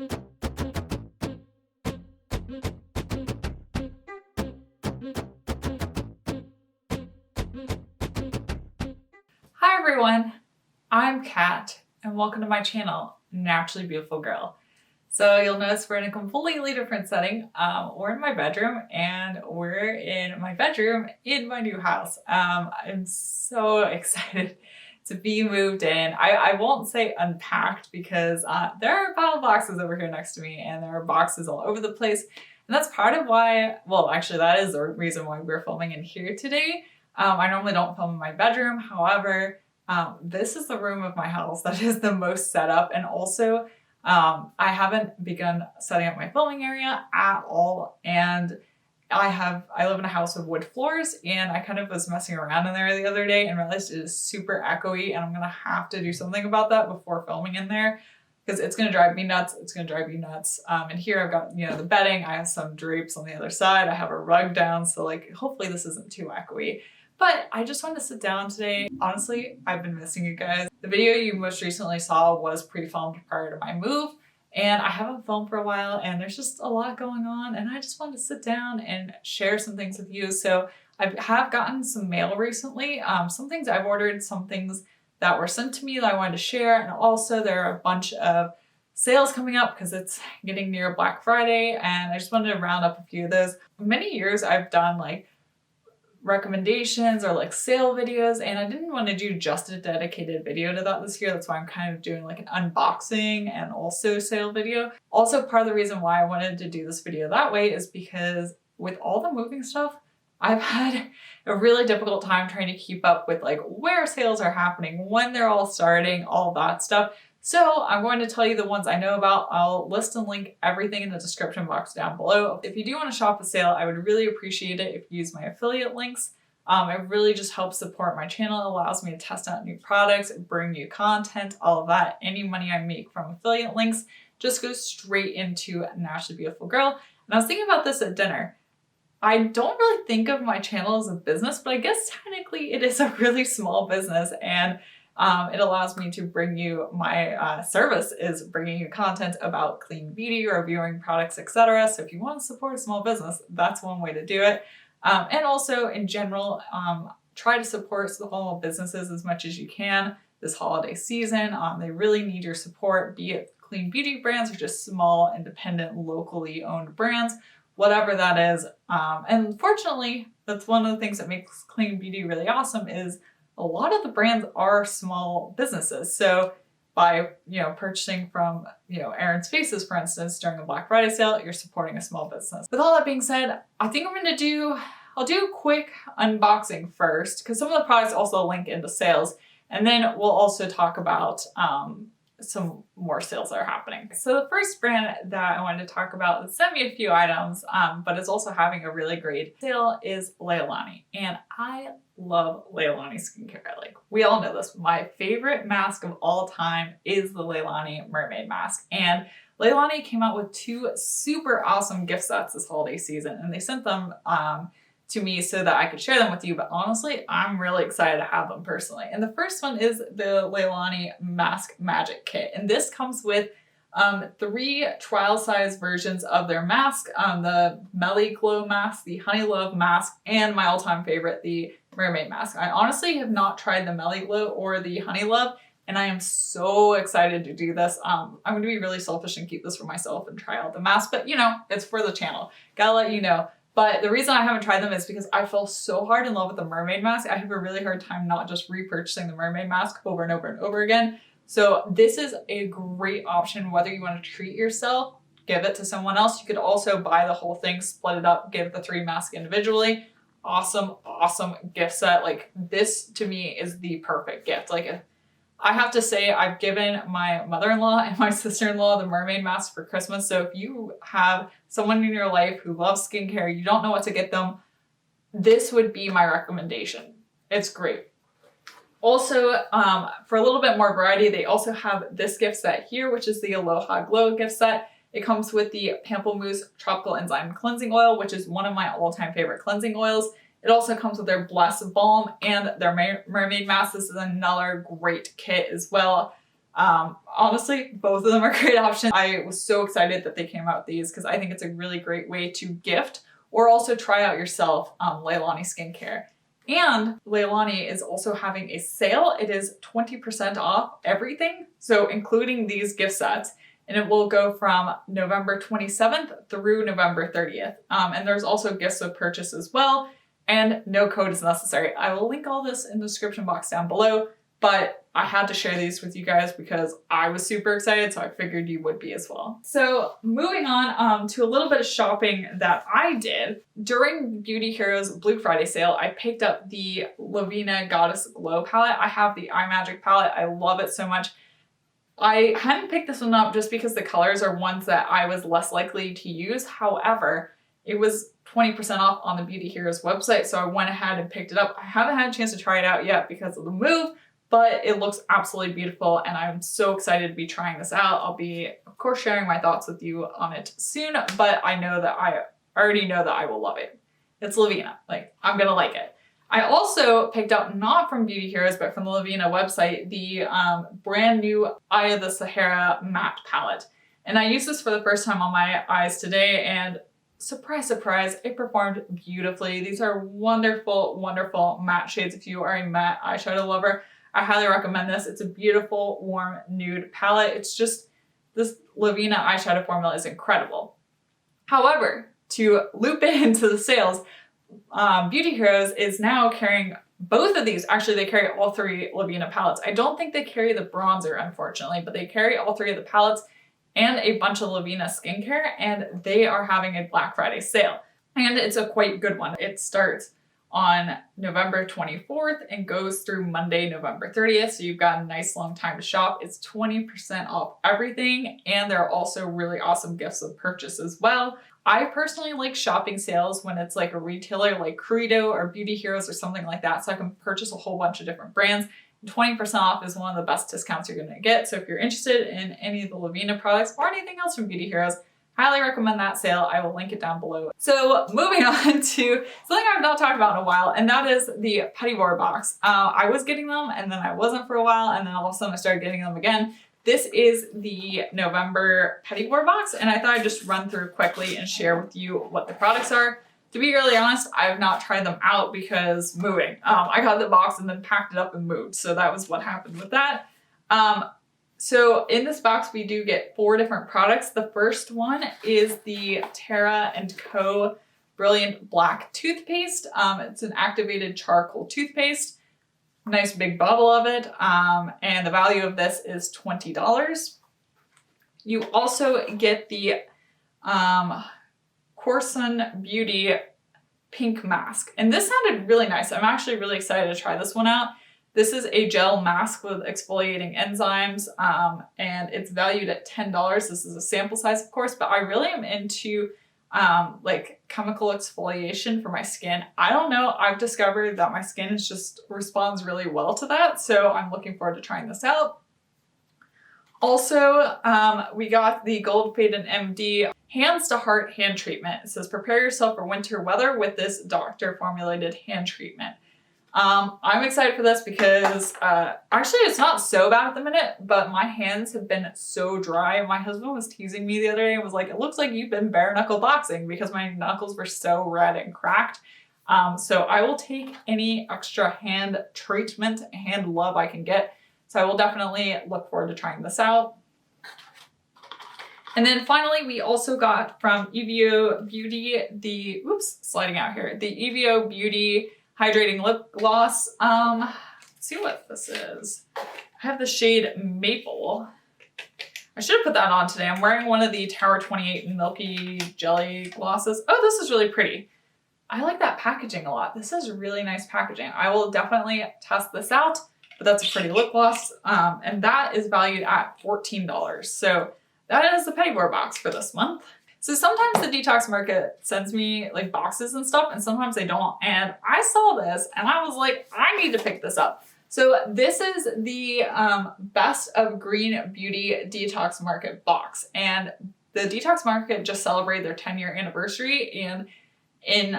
Hi everyone, I'm Kat and welcome to my channel, Naturally Beautiful Girl. So you'll notice we're in a completely different setting. We're in my bedroom and we're in my bedroom in my new house. I'm so excited to be moved in. I won't say unpacked because there are a pile of boxes over here next to me and there are boxes all over the place. And that's part of why, well, actually that is the reason why we're filming in here today. I normally don't film in my bedroom. However, this is the room of my house that is the most set up, and also I haven't begun setting up my filming area at all, and I live in a house with wood floors, and I kind of was messing around in there the other day and realized it is super echoey, and I'm gonna have to do something about that before filming in there because it's gonna drive me nuts. It's gonna drive you nuts. And here I've got, you know, the bedding. I have some drapes on the other side. I have a rug down, so like hopefully this isn't too echoey. But I just wanted to sit down today. Honestly, I've been missing you guys. The video you most recently saw was pre-filmed prior to my move, and I haven't filmed for a while, and there's just a lot going on, and I just wanted to sit down and share some things with you. So I have gotten some mail recently, some things I've ordered, some things that were sent to me that I wanted to share, and also there are a bunch of sales coming up because it's getting near Black Friday, and I just wanted to round up a few of those. Many years I've done like recommendations or like sale videos, and I didn't want to do just a dedicated video to that this year. That's why I'm kind of doing like an unboxing and also sale video. Also, part of the reason why I wanted to do this video that way is because with all the moving stuff, I've had a really difficult time trying to keep up with like where sales are happening, when they're all starting, all that stuff. So I'm going to tell you the ones I know about. I'll list and link everything in the description box down below. If you do want to shop a sale, I would really appreciate it if you use my affiliate links. It really just helps support my channel. It allows me to test out new products, bring new content, all of that. Any money I make from affiliate links just goes straight into Naturally Beautiful Girl. And I was thinking about this at dinner. I don't really think of my channel as a business, but I guess technically it is a really small business, and it allows me to bring you my service is bringing you content about clean beauty, reviewing products, etc. So if you want to support a small business, that's one way to do it. And also in general, try to support small businesses as much as you can this holiday season. They really need your support, be it clean beauty brands or just small, independent, locally owned brands, whatever that is. And fortunately, that's one of the things that makes clean beauty really awesome is a lot of the brands are small businesses. So by, purchasing from, Aaron's Faces, for instance, during a Black Friday sale, you're supporting a small business. With all that being said, I think I'll do a quick unboxing first because some of the products also link into sales. And then we'll also talk about some more sales that are happening. So the first brand that I wanted to talk about that sent me a few items, but is also having a really great sale is Leilani. And I love Leilani skincare. Like, we all know this. My favorite mask of all time is the Leilani Mermaid Mask. And Leilani came out with 2 super awesome gift sets this holiday season, and they sent them to me so that I could share them with you. But honestly, I'm really excited to have them personally. And the first one is the Leilani Mask Magic Kit. And this comes with 3 trial size versions of their mask, the Melly Glow mask, the Honey Love mask, and my all-time favorite, the Mermaid Mask. I honestly have not tried the Melly Glow or the Honey Love, and I am so excited to do this. I'm going to be really selfish and keep this for myself and try out the mask, but it's for the channel. Gotta let you know. But the reason I haven't tried them is because I fell so hard in love with the Mermaid Mask. I have a really hard time not just repurchasing the Mermaid Mask over and over and over again. So this is a great option whether you want to treat yourself, give it to someone else. You could also buy the whole thing, split it up, give the 3 masks individually. Awesome, awesome gift set. Like, this to me is the perfect gift. Like, I have to say, I've given my mother-in-law and my sister-in-law the Mermaid Mask for Christmas. So if you have someone in your life who loves skincare, you don't know what to get them, this would be my recommendation. It's great. Also, for a little bit more variety, they also have this gift set here, which is the Aloha Glow gift set. It comes with the Pamplemousse Tropical Enzyme Cleansing Oil, which is one of my all-time favorite cleansing oils. It also comes with their Bless Balm and their Mermaid Mask. This is another great kit as well. Honestly, both of them are great options. I was so excited that they came out with these because I think it's a really great way to gift or also try out yourself Leilani skincare. And Leilani is also having a sale. It is 20% off everything, so including these gift sets. And it will go from November 27th through November 30th. And there's also gifts with purchase as well, and no code is necessary. I will link all this in the description box down below, but I had to share these with you guys because I was super excited, so I figured you would be as well. So moving on to a little bit of shopping that I did. During Beauty Heroes Blue Friday sale, I picked up the Lavina Goddess Glow palette. I have the Eye Magic palette. I love it so much. I hadn't picked this one up just because the colors are ones that I was less likely to use. However, it was 20% off on the Beauty Heroes website, so I went ahead and picked it up. I haven't had a chance to try it out yet because of the move, but it looks absolutely beautiful and I'm so excited to be trying this out. I'll be, of course, sharing my thoughts with you on it soon, but I already know that I will love it. It's Lavina. Like, I'm gonna like it. I also picked up, not from Beauty Heroes, but from the Lavina website, the brand new Eye of the Sahara matte palette. And I used this for the first time on my eyes today, and surprise, surprise, it performed beautifully. These are wonderful, wonderful matte shades. If you are a matte eyeshadow lover, I highly recommend this. It's a beautiful, warm nude palette. It's just, this Lavina eyeshadow formula is incredible. However, to loop it into the sales, Beauty Heroes is now carrying both of these. Actually, they carry all three Lavina palettes. I don't think they carry the bronzer, unfortunately, but they carry all three of the palettes and a bunch of Lavina skincare, and they are having a Black Friday sale. And it's a quite good one. It starts on November 24th and goes through Monday, November 30th. So you've got a nice long time to shop. It's 20% off everything. And there are also really awesome gifts with purchase as well. I personally like shopping sales when it's like a retailer like Credo or Beauty Heroes or something like that, so I can purchase a whole bunch of different brands. 20% off is one of the best discounts you're gonna get. So if you're interested in any of the Lavina products or anything else from Beauty Heroes, highly recommend that sale. I will link it down below. So moving on to something I've not talked about in a while, and that is the Petit Boar box. I was getting them and then I wasn't for a while, and then all of a sudden I started getting them again. This is the November Petit Boar box, and I thought I'd just run through quickly and share with you what the products are. To be really honest, I have not tried them out because moving. I got the box and then packed it up and moved, so that was what happened with that. So in this box, we do get 4 different products. The first one is the Terra & Co. Brilliant Black Toothpaste. It's an activated charcoal toothpaste. Nice big bottle of it. And the value of this is $20. You also get the Corson Beauty Pink Mask. And this sounded really nice. I'm actually really excited to try this one out. This is a gel mask with exfoliating enzymes, and it's valued at $10. This is a sample size, of course, but I really am into like chemical exfoliation for my skin. I don't know, I've discovered that my skin is just responds really well to that, so I'm looking forward to trying this out. Also, we got the Gold Patent MD Hands to Heart Hand Treatment. It says, prepare yourself for winter weather with this doctor formulated hand treatment. I'm excited for this because actually it's not so bad at the minute, but my hands have been so dry. My husband was teasing me the other day and was like, it looks like you've been bare knuckle boxing, because my knuckles were so red and cracked. So I will take any extra hand treatment, hand love I can get. So I will definitely look forward to trying this out. And then finally, we also got from EVO Beauty the EVO Beauty Hydrating Lip Gloss. Let's see what this is. I have the shade Maple. I should have put that on today. I'm wearing one of the Tower 28 Milky Jelly glosses. Oh, this is really pretty. I like that packaging a lot. This is really nice packaging. I will definitely test this out, but that's a pretty lip gloss. And that is valued at $14. So that is the Petit Boar box for this month. So sometimes the Detox Market sends me like boxes and stuff, and sometimes they don't. And I saw this and I was like, I need to pick this up. So this is the Best of Green Beauty Detox Market box. And the Detox Market just celebrated their 10-year anniversary. And in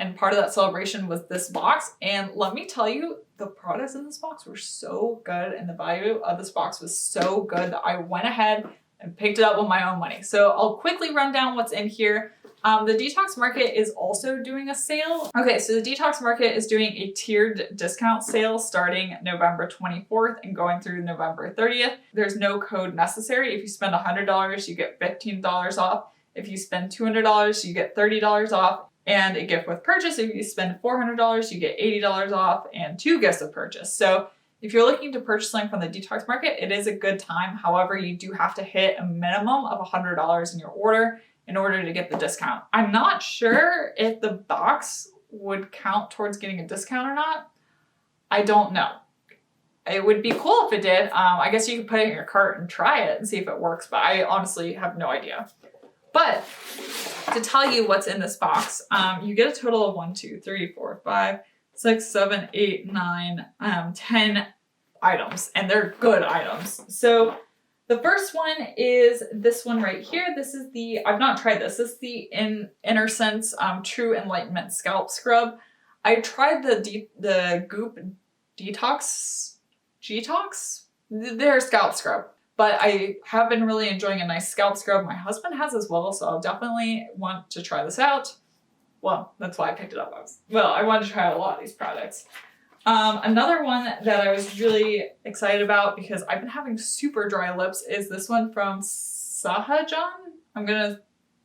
And part of that celebration was this box. And let me tell you, the products in this box were so good and the value of this box was so good that I went ahead and picked it up with my own money. So I'll quickly run down what's in here. The Detox Market is also doing a sale. Okay, so the Detox Market is doing a tiered discount sale starting November 24th and going through November 30th. There's no code necessary. If you spend $100, you get $15 off. If you spend $200, you get $30 off. And a gift with purchase, if you spend $400, you get $80 off and 2 gifts of purchase. So if you're looking to purchase something from the Detox Market, it is a good time. However, you do have to hit a minimum of $100 in your order in order to get the discount. I'm not sure if the box would count towards getting a discount or not. I don't know. It would be cool if it did. I guess you could put it in your cart and try it and see if it works, but I honestly have no idea. But to tell you what's in this box, you get a total of 1, 2, 3, 4, 5, 6, 7, 8, 9, 10 items, and they're good items. So the first one is this one right here. This is the, I've not tried this. This is the Inner Sense True Enlightenment Scalp Scrub. I tried the Goop Detox, their scalp scrub. But I have been really enjoying a nice scalp scrub. My husband has as well, so I'll definitely want to try this out. Well, that's why I picked it up. I wanted to try a lot of these products. Another one that I was really excited about because I've been having super dry lips is this one from Sahajan.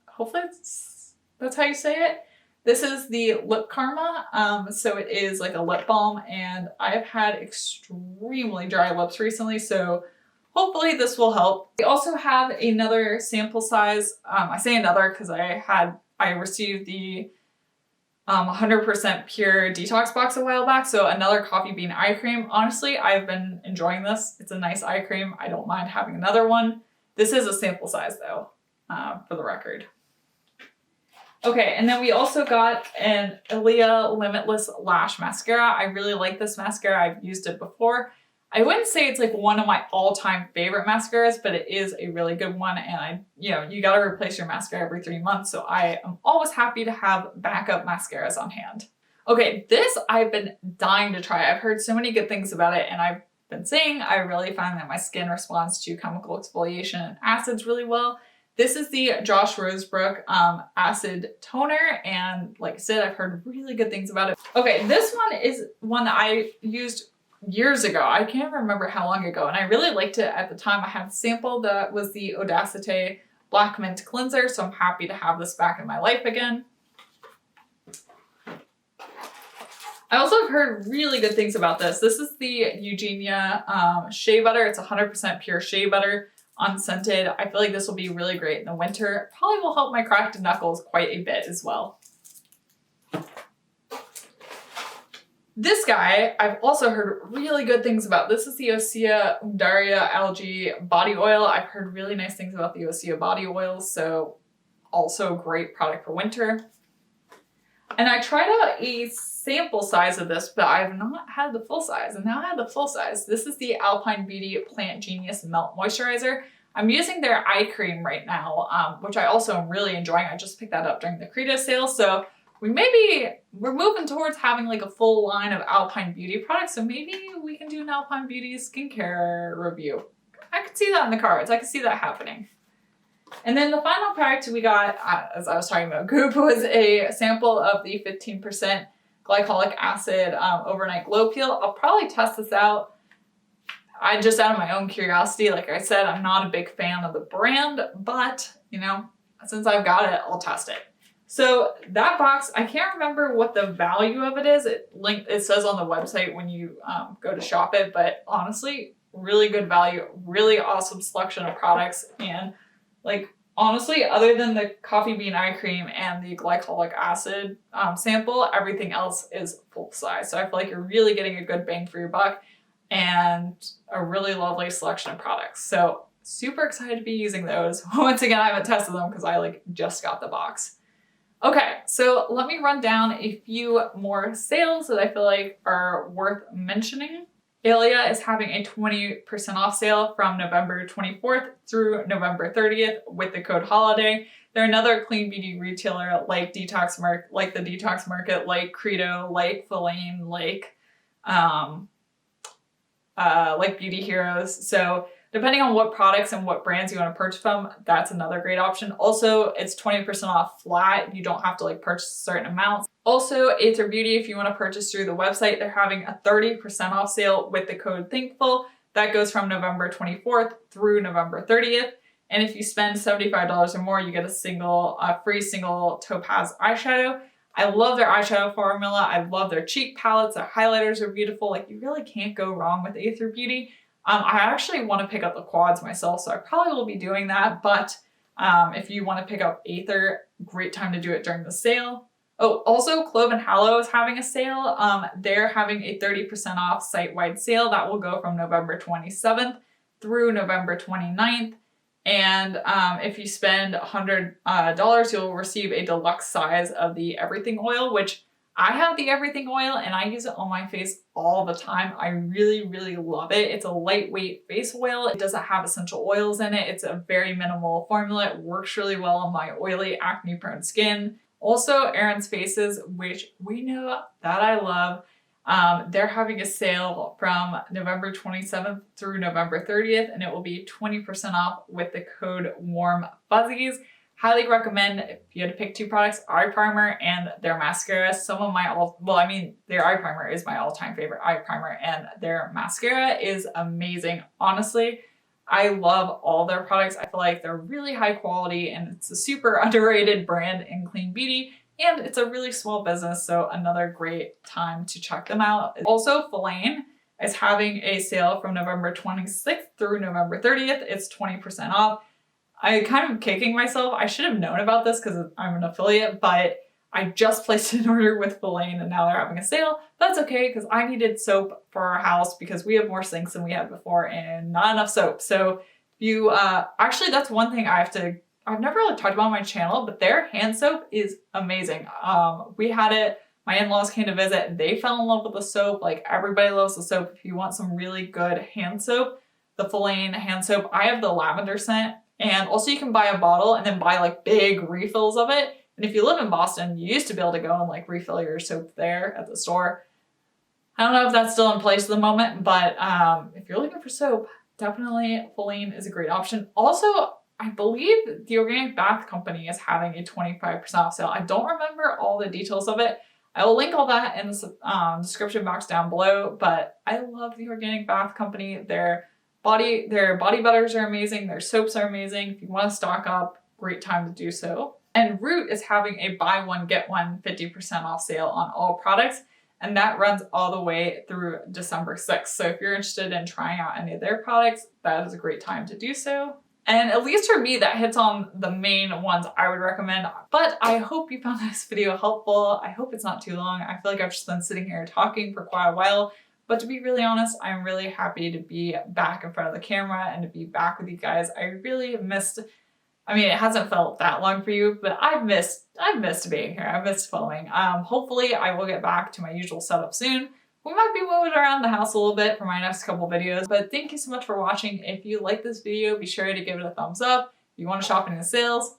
Hopefully that's how you say it. This is the Lip Karma. So it is like a lip balm, and I've had extremely dry lips recently, so hopefully this will help. We also have another sample size. I say another because I received the 100% pure detox box a while back. So another coffee bean eye cream. Honestly, I've been enjoying this. It's a nice eye cream. I don't mind having another one. This is a sample size though, for the record. Okay, and then we also got an Atelier Limitless Lash Mascara. I really like this mascara. I've used it before. I wouldn't say it's like one of my all-time favorite mascaras, but it is a really good one. And you gotta replace your mascara every 3 months. So I am always happy to have backup mascaras on hand. Okay, this I've been dying to try. I've heard so many good things about it, and I've been saying I really find that my skin responds to chemical exfoliation and acids really well. This is the Josh Rosebrook Acid Toner, and like I said, I've heard really good things about it. Okay, this one is one that I used years ago. I can't remember how long ago, and I really liked it at the time. I had a sample that was the Audacity Black Mint Cleanser, so I'm happy to have this back in my life again. I also have heard really good things about this. This is the Eugenia Shea Butter. It's 100% pure shea butter, unscented. I feel like this will be really great in the winter. Probably will help my cracked knuckles quite a bit as well. This guy, I've also heard really good things about. This is the Osea Undaria Algae Body Oil. I've heard really nice things about the Osea body oils, so also a great product for winter. And I tried out a sample size of this, but I have not had the full size, and now I have the full size. This is the Alpine Beauty Plant Genius Melt Moisturizer. I'm using their eye cream right now, which I also am really enjoying. I just picked that up during the Credo sale, so we're moving towards having like a full line of Alpine Beauty products, so maybe we can do an Alpine Beauty skincare review. I could see that in the cards. I could see that happening. And then the final product we got, as I was talking about Goop, was a sample of the 15% glycolic acid overnight glow peel. I'll probably test this out. Just out of my own curiosity, like I said, I'm not a big fan of the brand, but since I've got it, I'll test it. So that box, I can't remember what the value of it is. It says on the website when you go to shop it, but honestly, really good value, really awesome selection of products. And like, honestly, other than the coffee bean eye cream and the glycolic acid sample, everything else is full size. So I feel like you're really getting a good bang for your buck and a really lovely selection of products. So super excited to be using those. Once again, I haven't tested them because I just got the box. Okay, so let me run down a few more sales that I feel like are worth mentioning. Atelier is having a 20% off sale from November 24th through November 30th with the code HOLIDAY. They're another clean beauty retailer like Detox like the Detox Market, like Credo, like Fellaine, like Beauty Heroes. So depending on what products and what brands you want to purchase from, that's another great option. Also, it's 20% off flat. You don't have to like purchase certain amounts. Also, Aether Beauty, if you want to purchase through the website, they're having a 30% off sale with the code THINKFUL. That goes from November 24th through November 30th. And if you spend $75 or more, you get a free single topaz eyeshadow. I love their eyeshadow formula. I love their cheek palettes. Their highlighters are beautiful. Like, you really can't go wrong with Aether Beauty. I actually want to pick up the quads myself, so I probably will be doing that. But if you want to pick up Aether, great time to do it during the sale. Oh, also Clove and Hallow is having a sale. They're having a 30% off site-wide sale that will go from November 27th through November 29th. And if you spend $100, you'll receive a deluxe size of the Everything Oil, which I have the Everything Oil and I use it on my face all the time. I really, really love it. It's a lightweight face oil. It doesn't have essential oils in it. It's a very minimal formula. It works really well on my oily, acne-prone skin. Also, Erin's Faces, which we know that I love. They're having a sale from November 27th through November 30th, and it will be 20% off with the code Warm Fuzzies. Highly recommend, if you had to pick two products, eye primer and their mascara. Their eye primer is my all-time favorite eye primer, and their mascara is amazing. Honestly, I love all their products. I feel like they're really high quality, and it's a super underrated brand in clean beauty. And it's a really small business, so another great time to check them out. Also, Fellaine is having a sale from November 26th through November 30th. It's 20% off. I kind of kicking myself. I should have known about this because I'm an affiliate, but I just placed an order with Fellaine and now they're having a sale. That's okay because I needed soap for our house because we have more sinks than we had before and not enough soap. So you, actually that's one thing I've never really talked about on my channel, but their hand soap is amazing. We had it, my in-laws came to visit and they fell in love with the soap. Like, everybody loves the soap. If you want some really good hand soap, the Fellaine hand soap, I have the lavender scent, and also you can buy a bottle and then buy like big refills of it. And if you live in Boston, you used to be able to go and like refill your soap there at the store. I don't know if that's still in place at the moment, but if you're looking for soap, definitely Fellaine is a great option. Also, I believe the Organic Bath Company is having a 25% off sale. I don't remember all the details of it. I will link all that in the description box down below, but I love the Organic Bath Company. Their body butters are amazing. Their soaps are amazing. If you want to stock up, great time to do so. And Root is having a buy one, get one 50% off sale on all products. And that runs all the way through December 6th. So if you're interested in trying out any of their products, that is a great time to do so. And at least for me, that hits on the main ones I would recommend. But I hope you found this video helpful. I hope it's not too long. I feel like I've just been sitting here talking for quite a while. But to be really honest, I'm really happy to be back in front of the camera and to be back with you guys. I really missed, I mean, it hasn't felt that long for you, but I've missed being here. I've missed filming. Hopefully I will get back to my usual setup soon. We might be moving around the house a little bit for my next couple videos, but thank you so much for watching. If you like this video, be sure to give it a thumbs up. If you want to shop in the sales,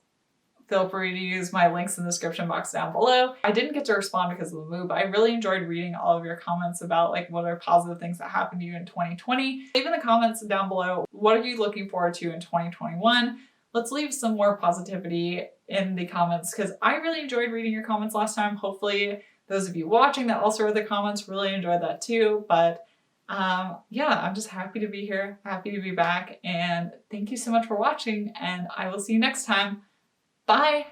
feel free to use my links in the description box down below. I didn't get to respond because of the move, but I really enjoyed reading all of your comments about like what are positive things that happened to you in 2020. Leave in the comments down below, what are you looking forward to in 2021? Let's leave some more positivity in the comments because I really enjoyed reading your comments last time. Hopefully those of you watching that also read the comments really enjoyed that too. But yeah, I'm just happy to be here, happy to be back, and thank you so much for watching, and I will see you next time. Bye!